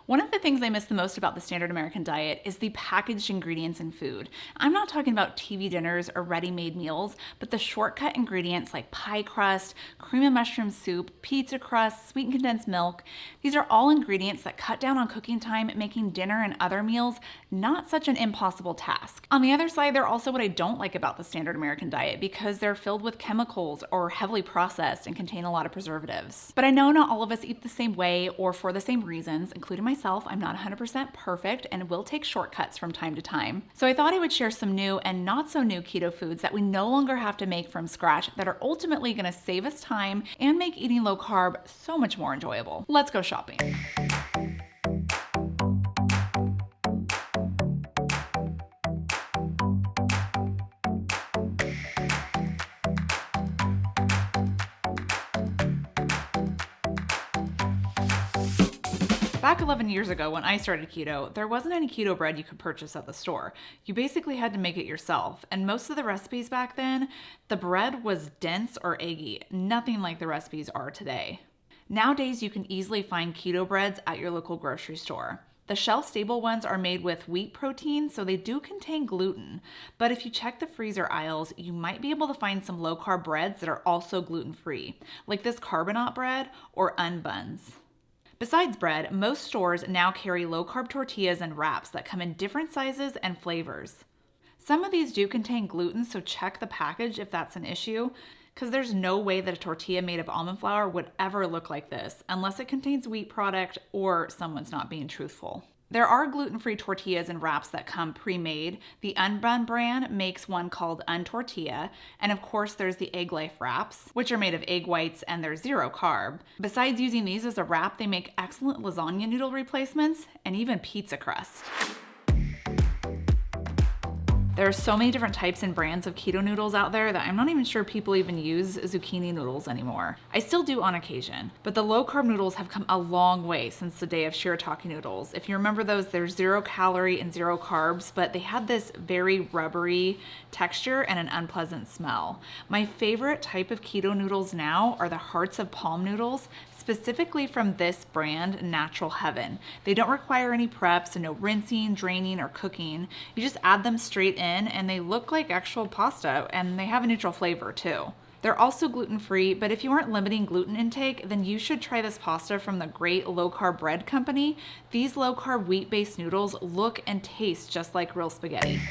One of the things I miss the most about the standard American diet is the packaged ingredients in food. I'm not talking about TV dinners or ready-made meals, but the shortcut ingredients like pie crust, cream of mushroom soup, pizza crust, sweetened condensed milk. These are all ingredients that cut down on cooking time, making dinner and other meals not such an impossible task. On the other side, they're also what I don't like about the standard American diet because they're filled with chemicals or heavily processed and contain a lot of preservatives. But I know not all of us eat the same way or for the same reasons, including myself. I'm not 100% perfect and will take shortcuts from time to time. So I thought I would share some new and not so new keto foods that we no longer have to make from scratch that are ultimately going to save us time and make eating low carb so much more enjoyable. Let's go shopping. Back 11 years ago when I started keto, there wasn't any keto bread you could purchase at the store. You basically had to make it yourself. And most of the recipes back then, the bread was dense or eggy, nothing like the recipes are today. Nowadays, you can easily find keto breads at your local grocery store. The shelf-stable ones are made with wheat protein, so they do contain gluten. But if you check the freezer aisles, you might be able to find some low-carb breads that are also gluten-free, like this carbonate bread or unbuns. Besides bread, most stores now carry low-carb tortillas and wraps that come in different sizes and flavors. Some of these do contain gluten, so check the package if that's an issue, because there's no way that a tortilla made of almond flour would ever look like this unless it contains wheat product or someone's not being truthful. There are gluten-free tortillas and wraps that come pre-made. The Unbun brand makes one called Untortilla, and of course there's the Egg Life wraps, which are made of egg whites and they're zero carb. Besides using these as a wrap, they make excellent lasagna noodle replacements and even pizza crust. There are so many different types and brands of keto noodles out there that I'm not even sure people even use zucchini noodles anymore. I still do on occasion, but the low-carb noodles have come a long way since the day of shirataki noodles. If you remember those, they're 0 calorie and 0 carbs, but they had this very rubbery texture and an unpleasant smell. My favorite type of keto noodles now are the hearts of palm noodles, specifically from this brand, Natural Heaven. They don't require any prep, so no rinsing, draining, or cooking. You just add them straight in and they look like actual pasta, and they have a neutral flavor too. They're also gluten-free, but if you aren't limiting gluten intake, then you should try this pasta from the great low-carb bread company. These low-carb wheat-based noodles look and taste just like real spaghetti.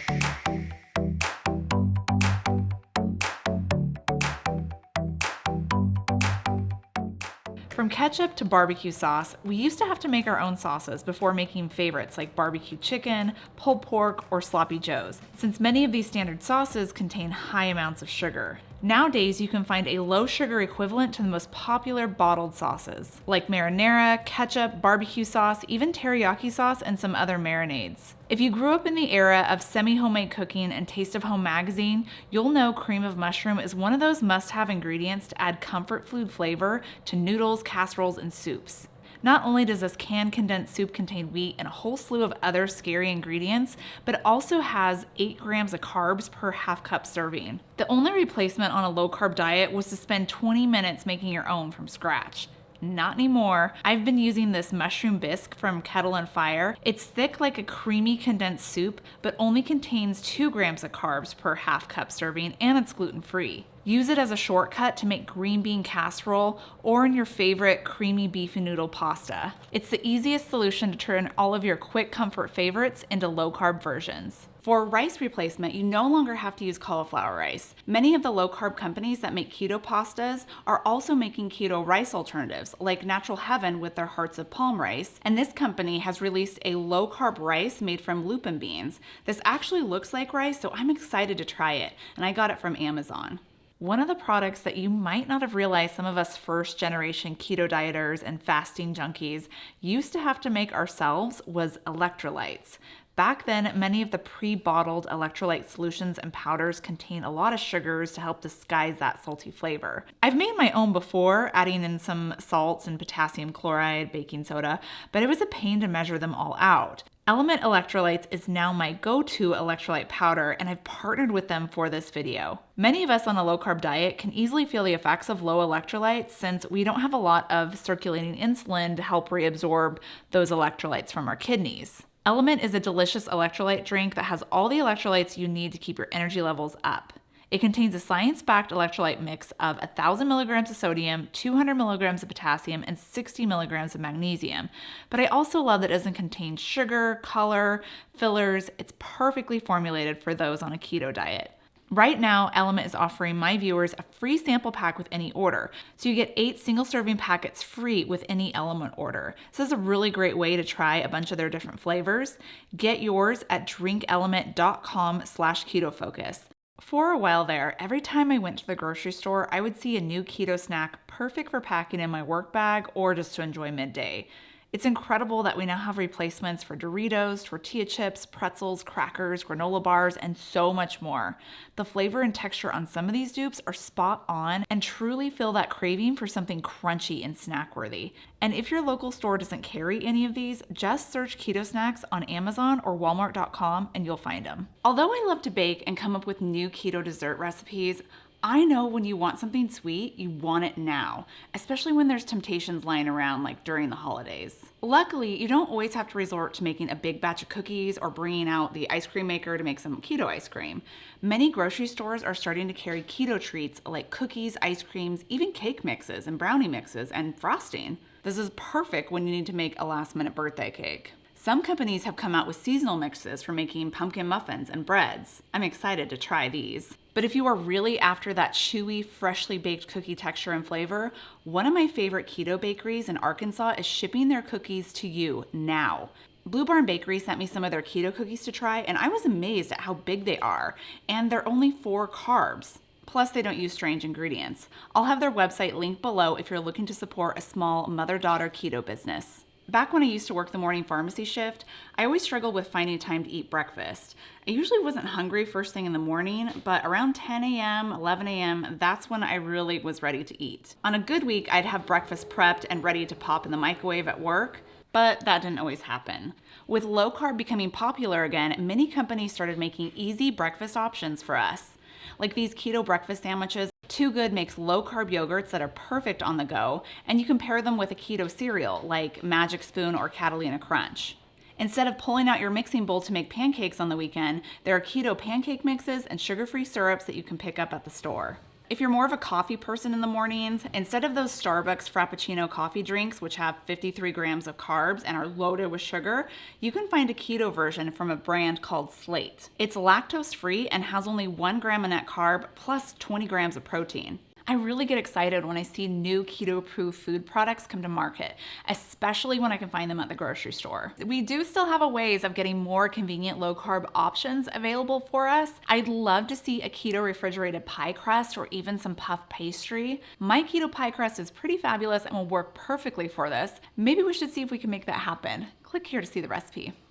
From ketchup to barbecue sauce, we used to have to make our own sauces before making favorites like barbecue chicken, pulled pork, or sloppy joes, since many of these standard sauces contain high amounts of sugar. Nowadays, you can find a low sugar equivalent to the most popular bottled sauces, like marinara, ketchup, barbecue sauce, even teriyaki sauce, and some other marinades. If you grew up in the era of semi-homemade cooking and Taste of Home magazine, you'll know cream of mushroom is one of those must-have ingredients to add comfort food flavor to noodles, casseroles, and soups. Not only does this canned condensed soup contain wheat and a whole slew of other scary ingredients, but it also has 8 grams of carbs per half cup serving. The only replacement on a low carb diet was to spend 20 minutes making your own from scratch. Not anymore. I've been using this mushroom bisque from Kettle and Fire. It's thick like a creamy condensed soup, but only contains 2 grams of carbs per half cup serving, and it's gluten-free. Use it as a shortcut to make green bean casserole or in your favorite creamy beefy noodle pasta. It's the easiest solution to turn all of your quick comfort favorites into low-carb versions. For rice replacement, you no longer have to use cauliflower rice. Many of the low-carb companies that make keto pastas are also making keto rice alternatives, like Natural Heaven with their hearts of palm rice, and this company has released a low-carb rice made from lupin beans. This actually looks like rice, so I'm excited to try it, and I got it from Amazon. One of the products that you might not have realized some of us first-generation keto dieters and fasting junkies used to have to make ourselves was electrolytes. Back then, many of the pre-bottled electrolyte solutions and powders contain a lot of sugars to help disguise that salty flavor. I've made my own before, adding in some salts and potassium chloride, baking soda, but it was a pain to measure them all out. Element Electrolytes is now my go-to electrolyte powder, and I've partnered with them for this video. Many of us on a low-carb diet can easily feel the effects of low electrolytes since we don't have a lot of circulating insulin to help reabsorb those electrolytes from our kidneys. Element is a delicious electrolyte drink that has all the electrolytes you need to keep your energy levels up. It contains a science-backed electrolyte mix of 1,000 milligrams of sodium, 200 milligrams of potassium, and 60 milligrams of magnesium. But I also love that it doesn't contain sugar, color, fillers. It's perfectly formulated for those on a keto diet. Right now, Element is offering my viewers a free sample pack with any order. So you get 8 single-serving packets free with any Element order. So this is a really great way to try a bunch of their different flavors. Get yours at drinkelement.com/KetoFocus. For a while there, every time I went to the grocery store, I would see a new keto snack perfect for packing in my work bag or just to enjoy midday. It's incredible that we now have replacements for Doritos, tortilla chips, pretzels, crackers, granola bars, and so much more. The flavor and texture on some of these dupes are spot on and truly fill that craving for something crunchy and snack-worthy. And if your local store doesn't carry any of these, just search keto snacks on Amazon or Walmart.com and you'll find them. Although I love to bake and come up with new keto dessert recipes, I know when you want something sweet, you want it now, especially when there's temptations lying around like during the holidays. Luckily, you don't always have to resort to making a big batch of cookies or bringing out the ice cream maker to make some keto ice cream. Many grocery stores are starting to carry keto treats like cookies, ice creams, even cake mixes and brownie mixes and frosting. This is perfect when you need to make a last-minute birthday cake. Some companies have come out with seasonal mixes for making pumpkin muffins and breads. I'm excited to try these. But if you are really after that chewy, freshly baked cookie texture and flavor, one of my favorite keto bakeries in Arkansas is shipping their cookies to you now. Blue Barn Bakery sent me some of their keto cookies to try, and I was amazed at how big they are, and they're only 4 carbs. Plus, they don't use strange ingredients. I'll have their website linked below if you're looking to support a small mother-daughter keto business. Back when I used to work the morning pharmacy shift, I always struggled with finding time to eat breakfast. I usually wasn't hungry first thing in the morning, but around 10 a.m., 11 a.m., that's when I really was ready to eat. On a good week, I'd have breakfast prepped and ready to pop in the microwave at work, but that didn't always happen. With low carb becoming popular again, many companies started making easy breakfast options for us. Like these keto breakfast sandwiches. Too Good makes low-carb yogurts that are perfect on the go, and you can pair them with a keto cereal like Magic Spoon or Catalina Crunch. Instead of pulling out your mixing bowl to make pancakes on the weekend, there are keto pancake mixes and sugar-free syrups that you can pick up at the store. If you're more of a coffee person in the mornings, instead of those Starbucks Frappuccino coffee drinks, which have 53 grams of carbs and are loaded with sugar, you can find a keto version from a brand called Slate. It's lactose-free and has only 1 gram of net carb plus 20 grams of protein. I really get excited when I see new keto-approved food products come to market, especially when I can find them at the grocery store. We do still have a ways of getting more convenient low-carb options available for us. I'd love to see a keto refrigerated pie crust or even some puff pastry. My keto pie crust is pretty fabulous and will work perfectly for this. Maybe we should see if we can make that happen. Click here to see the recipe.